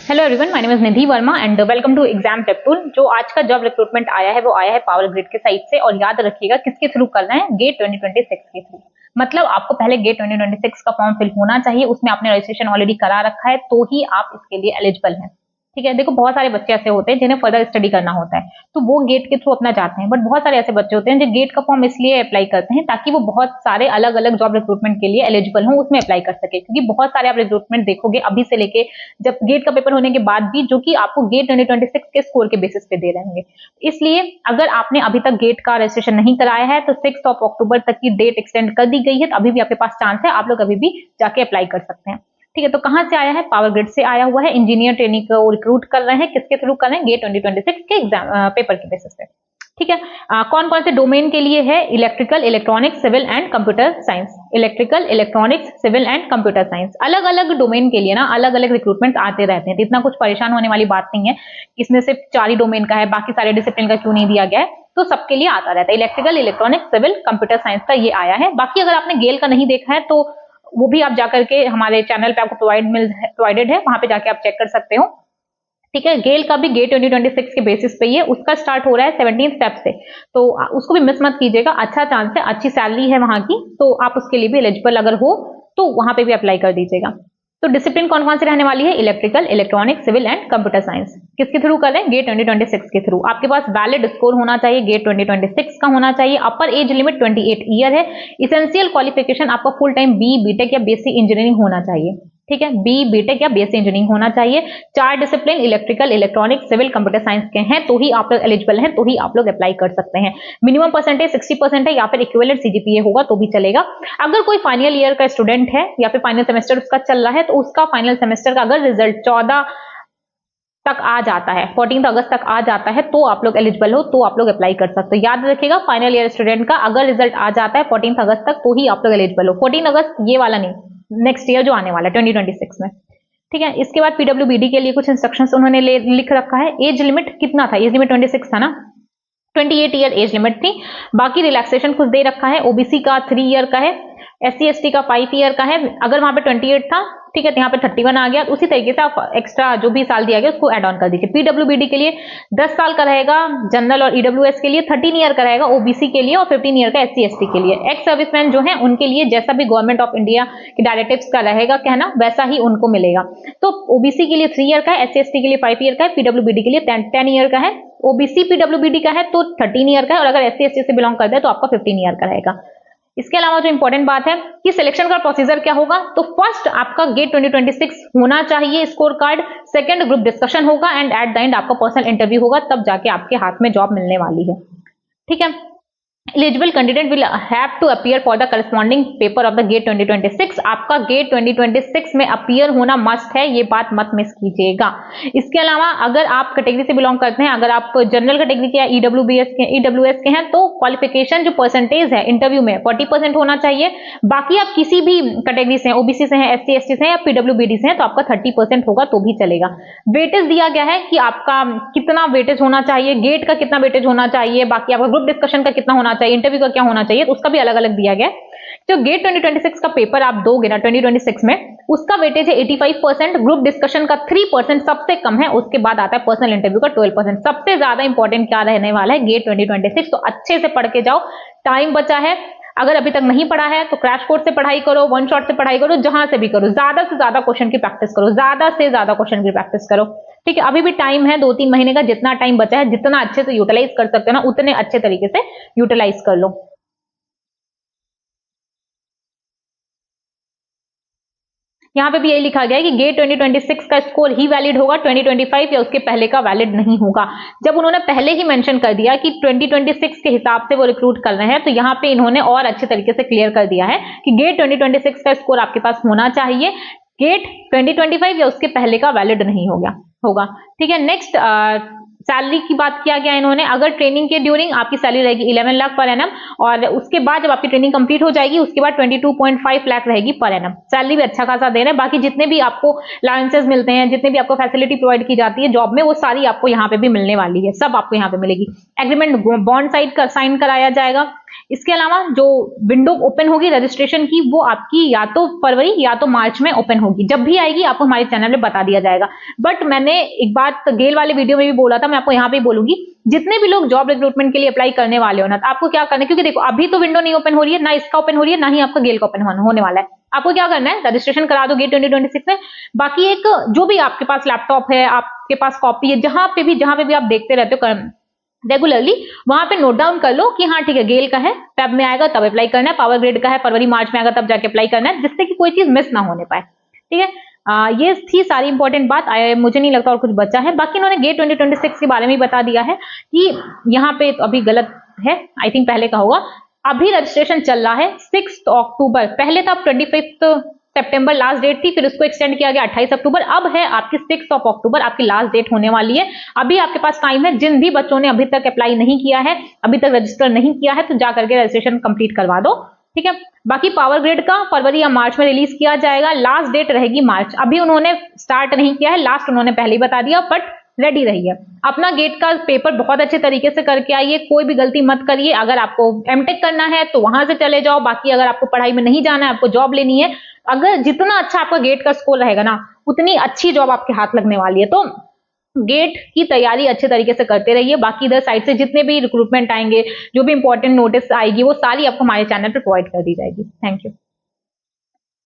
Hello everyone, my name is Nidhi Verma and welcome to exam tape tool. जो आज का job recruitment आया है वो आया है पावर ग्रिड के साइड से, और याद रखिएगा किसके थ्रू करना है, गेट 2026 के थ्रू। मतलब आपको पहले गेट 2026 का फॉर्म फिल होना चाहिए, उसमें आपने रजिस्ट्रेशन ऑलरेडी करा रखा है तो ही आप इसके लिए एलिजिबल हैं। ठीक है, देखो बहुत सारे बच्चे ऐसे होते हैं जिन्हें फर्दर स्टडी करना होता है तो वो गेट के थ्रू अपना जाते हैं, बट बहुत सारे ऐसे बच्चे होते हैं जो गेट का फॉर्म इसलिए अप्लाई करते हैं ताकि वो बहुत सारे अलग अलग जॉब रिक्रूटमेंट के लिए एलिजिबल हो, उसमें अप्लाई कर सके। क्योंकि बहुत सारे आप रिक्रूटमेंट देखोगे अभी से लेके जब गेट का पेपर होने के बाद भी, जो कि आपको गेट 2026 के स्कोर के बेसिस पे दे रहे होंगे। इसलिए अगर आपने अभी तक गेट का रजिस्ट्रेशन नहीं कराया है तो 6 अक्टूबर तक की डेट एक्सटेंड कर दी गई है, तो अभी भी आपके पास चांस है, आप लोग अभी भी जाके अप्लाई कर सकते हैं। ठीक है, तो कहां से आया है? पावर ग्रिड से आया हुआ है। इंजीनियर ट्रेनिंग को रिक्रूट कर रहे हैं, किसके थ्रू कर रहे हैं? गेट 2026 के एग्जाम पेपर के बेसिस पे। ठीक है, कौन कौन से डोमेन के लिए है? Electrical, electronics, civil and computer science. Electrical, electronics, civil and computer science, अलग अलग डोमेन के लिए ना अलग अलग रिक्रूटमेंट आते रहते हैं, तो इतना कुछ परेशान होने वाली बात नहीं है। इसमें सिर्फ 4 ही डोमेन का है, बाकी सारे डिसिप्लिन का क्यों नहीं दिया गया है, तो सबके लिए आता रहता है। Electrical, electronics, civil, computer science का ये आया है। बाकी अगर आपने गेल का नहीं देखा है तो वो भी आप जाकर के हमारे चैनल पे आपको प्रोवाइडेड है, वहां पे जाके आप चेक कर सकते हो। ठीक है, गेल का भी गेट 2026 के बेसिस पे ही है, उसका स्टार्ट हो रहा है 17 फेब से, तो उसको भी मिस मत कीजिएगा। अच्छा चांस है, अच्छी सैलरी है वहां की, तो आप उसके लिए भी एलिजिबल अगर हो तो वहां पे भी अप्लाई कर दीजिएगा। तो डिसिप्लिन कौन कौन से रहने वाली है? Electrical, electronic, civil and computer science. किसके थ्रू कर रहे हैं? गेट 2026 के थ्रू। आपके पास वैलिड स्कोर होना चाहिए, गेट 2026 का होना चाहिए। अपर एज लिमिट 28 ईयर है। इसेंशियल क्वालिफिकेशन आपका फुल टाइम बी बीटेक या बीएससी इंजीनियरिंग होना चाहिए। ठीक है, बी बीटेक या बीएससी इंजीनियरिंग होना चाहिए। 4 discipline electrical, electronic, civil, computer science के हैं तो ही आप लोग एलिजिबल हैं, तो ही आप लोग अप्लाई कर सकते हैं। मिनिमम परसेंटेज 60% है या फिर इक्विवेलेंट सीजीपीए होगा तो भी चलेगा। अगर कोई फाइनल ईयर का स्टूडेंट है या फिर फाइनल सेमेस्टर उसका चल रहा है तो उसका फाइनल सेमेस्टर का अगर रिजल्ट 14 तक आ जाता है, 14 अगस्त तक आ जाता है, तो आप लोग एलिजिबल हो, तो आप लोग अप्लाई कर सकते हो। याद रखिएगा, फाइनल ईयर स्टूडेंट का अगर रिजल्ट आ जाता है 14 अगस्त तक तो ही आप लोग एलिजिबल हो। 14 अगस्त ये वाला नहीं, नेक्स्ट ईयर जो आने वाला है 2026 में। ठीक है, इसके बाद पीडब्ल्यूबीडी के लिए कुछ इंस्ट्रक्शंस उन्होंने लिख रखा है। एज लिमिट कितना था? एज लिमिट 26 था ना, 28 ईयर एज लिमिट थी। बाकी रिलैक्सेशन कुछ दे रखा है। ओबीसी का 3 ईयर का है, एससी एसटी का 5 ईयर का है। अगर वहां पे 28 था, ठीक है, तो यहाँ पे 31 आ गया, उसी तरीके से आप एक्स्ट्रा जो भी साल दिया गया उसको एड ऑन कर दीजिए। पीडब्ल्यूबीडी के लिए 10 साल का रहेगा, जनरल और ईडब्ल्यूएस के लिए 13 ईयर का रहेगा, ओबीसी के लिए, और 15 ईयर का एससी एसटी के लिए। एक्स सर्विसमैन जो है उनके लिए जैसा भी गवर्नमेंट ऑफ इंडिया के डायरेक्टिव्स का रहेगा कहना, वैसा ही उनको मिलेगा। तो ओबीसी के लिए 3 ईयर का है, एससी एसटी के लिए 5 ईयर का है, पीडब्ल्यूबीडी के लिए 10 ईयर का है। ओबीसी पीडब्ल्यूबीडी का है तो 13 ईयर का है, और अगर एससी एसटी से बिलोंग करता है तो आपका 15 ईयर का रहेगा। इसके अलावा जो इंपॉर्टेंट बात है कि सिलेक्शन का प्रोसीजर क्या होगा, तो फर्स्ट आपका गेट 2026 होना चाहिए score card, second group discussion होगा, एंड एट द एंड आपका पर्सनल इंटरव्यू होगा, तब जाके आपके हाथ में जॉब मिलने वाली है। ठीक है, eligible candidate will have to appear for the corresponding paper of the GATE 2026। आपका गेट 2026 में अपीयर होना मस्ट है, ये बात मत मिस कीजिएगा। इसके अलावा अगर आप कैटेगरी से बिलोंग करते हैं, अगर आप जनरल कैटेगरी के या ईडब्ल्यूएस के हैं, तो क्वालिफिकेशन जो परसेंटेज है इंटरव्यू में 40% होना चाहिए। बाकी आप किसी भी कैटेगरी से हैं, ओबीसी से हैं, एससी एसटी से हैं या पीडब्ल्यूबीडी से हैं, तो आपका 30% होगा तो भी चलेगा। वेटेज दिया गया है कि आपका कितना वेटेज होना चाहिए, गेट का कितना वेटेज होना चाहिए, बाकी आपका ग्रुप डिस्कशन का कितना होना चाहिए, इंटरव्यू का क्या होना चाहिए, तो उसका भी अलग अलग दिया गया है। जो गेट 2026 का पेपर आप दोगे ना 2026 में, उसका वेटेज है 85%, ग्रुप डिस्कशन का 3% सबसे कम है, उसके बाद आता है पर्सनल इंटरव्यू का 12%। सबसे ज्यादा इंपॉर्टेंट क्या रहने वाला है गेट 2026, तो अच्छे से पढ़ के जाओ, टाइम बचा है। अगर अभी तक नहीं पढ़ा है तो क्रैश कोर्स से पढ़ाई करो, वन शॉट से पढ़ाई करो, जहां से भी करो, ज्यादा से ज्यादा क्वेश्चन की प्रैक्टिस करो, ज्यादा से ज्यादा क्वेश्चन की प्रैक्टिस करो। ठीक है, अभी भी टाइम है 2-3 महीने का, जितना टाइम बचा है जितना अच्छे से यूटिलाइज कर सकते हो ना उतने अच्छे तरीके से यूटिलाइज कर लो। यहाँ पे भी यही लिखा गया है कि गेट 2026 का स्कोर ही वैलिड होगा, 2025 या उसके पहले का वैलिड नहीं होगा। जब उन्होंने पहले ही मेंशन कर दिया कि 2026 के हिसाब से वो रिक्रूट कर रहे हैं, तो यहाँ पे इन्होंने और अच्छे तरीके से क्लियर कर दिया है कि गेट 2026 का स्कोर आपके पास होना चाहिए, गेट 2025 या उसके पहले का वैलिड नहीं होगा। ठीक है, नेक्स्ट सैलरी की बात किया गया इन्होंने। अगर ट्रेनिंग के ड्यूरिंग आपकी सैलरी रहेगी 11 लाख पर एनम, और उसके बाद जब आपकी ट्रेनिंग कंप्लीट हो जाएगी उसके बाद 22.5 लाख रहेगी पर एनम। सैलरी भी अच्छा खासा दे रहे हैं। बाकी जितने भी आपको अलाउंसेस मिलते हैं, जितने भी आपको फैसिलिटी प्रोवाइड की जाती है जॉब में, वो सारी आपको यहाँ पे भी मिलने वाली है, सब आपको यहाँ पे मिलेगी। एग्रीमेंट बॉन्ड साइन कराया जाएगा। इसके अलावा जो विंडो ओपन होगी रजिस्ट्रेशन की, वो आपकी या तो फरवरी या तो मार्च में ओपन होगी। जब भी आएगी आपको हमारे चैनल में बता दिया जाएगा। बट मैंने एक बात गेल वाले वीडियो में भी बोला था, मैं आपको यहाँ पे बोलूंगी, जितने भी लोग जॉब रिक्रूटमेंट के लिए अप्लाई करने वाले हो ना, तो आपको क्या करना है, क्योंकि देखो अभी तो विंडो नहीं ओपन हो रही है, ना इसका ओपन हो रही है, ना ही आपका गेल का ओपन होने वाला है। आपको क्या करना है, रजिस्ट्रेशन करा दो गेट 2026 में। बाकी एक जो भी आपके पास लैपटॉप है, आपके पास कॉपी है, जहां पे भी आप देखते रहते हो रेगुलरली, वहां पे नोट डाउन कर लो कि हाँ ठीक है, गेल का है, फेब में आएगा तब अप्लाई करना है, पावर ग्रिड का है फरवरी मार्च में आएगा तब जाके अप्लाई करना है, जिससे कि कोई चीज मिस ना होने पाए। ठीक है, ये थी सारी इंपॉर्टेंट बात। मुझे नहीं लगता और कुछ बचा है। बाकी इन्होंने गेट 2026 के बारे में बता दिया है कि यहाँ पे तो अभी गलत है, आई थिंक पहले का होगा। अभी रजिस्ट्रेशन चल रहा है 6 अक्टूबर, पहले था 25 सितंबर लास्ट डेट थी, फिर उसको एक्सटेंड किया गया 28 अक्टूबर, अब है आपकी 6 अक्टूबर आपकी लास्ट डेट होने वाली है। अभी आपके पास टाइम है, जिन भी बच्चों ने अभी तक अप्लाई नहीं किया है, अभी तक रजिस्टर नहीं किया है, तो जाकर के रजिस्ट्रेशन कंप्लीट करवा दो। ठीक है, बाकी पावर ग्रिड का फरवरी या मार्च में रिलीज किया जाएगा, लास्ट डेट रहेगी मार्च। अभी उन्होंने स्टार्ट नहीं किया है, लास्ट उन्होंने पहले ही बता दिया, बट रेडी रहिए। अपना गेट का पेपर बहुत अच्छे तरीके से करके आइए, कोई भी गलती मत करिए। अगर आपको एमटेक करना है तो वहां से चले जाओ, बाकी अगर आपको पढ़ाई में नहीं जाना है, आपको जॉब लेनी है, अगर जितना अच्छा आपका गेट का स्कोर रहेगा ना, उतनी अच्छी जॉब आपके हाथ लगने वाली है। तो गेट की तैयारी अच्छे तरीके से करते रहिए। बाकी इधर साइड से जितने भी रिक्रूटमेंट आएंगे, जो भी इंपॉर्टेंट नोटिस आएगी, वो सारी आपको हमारे चैनल पर प्रोवाइड कर दी जाएगी। Thank you.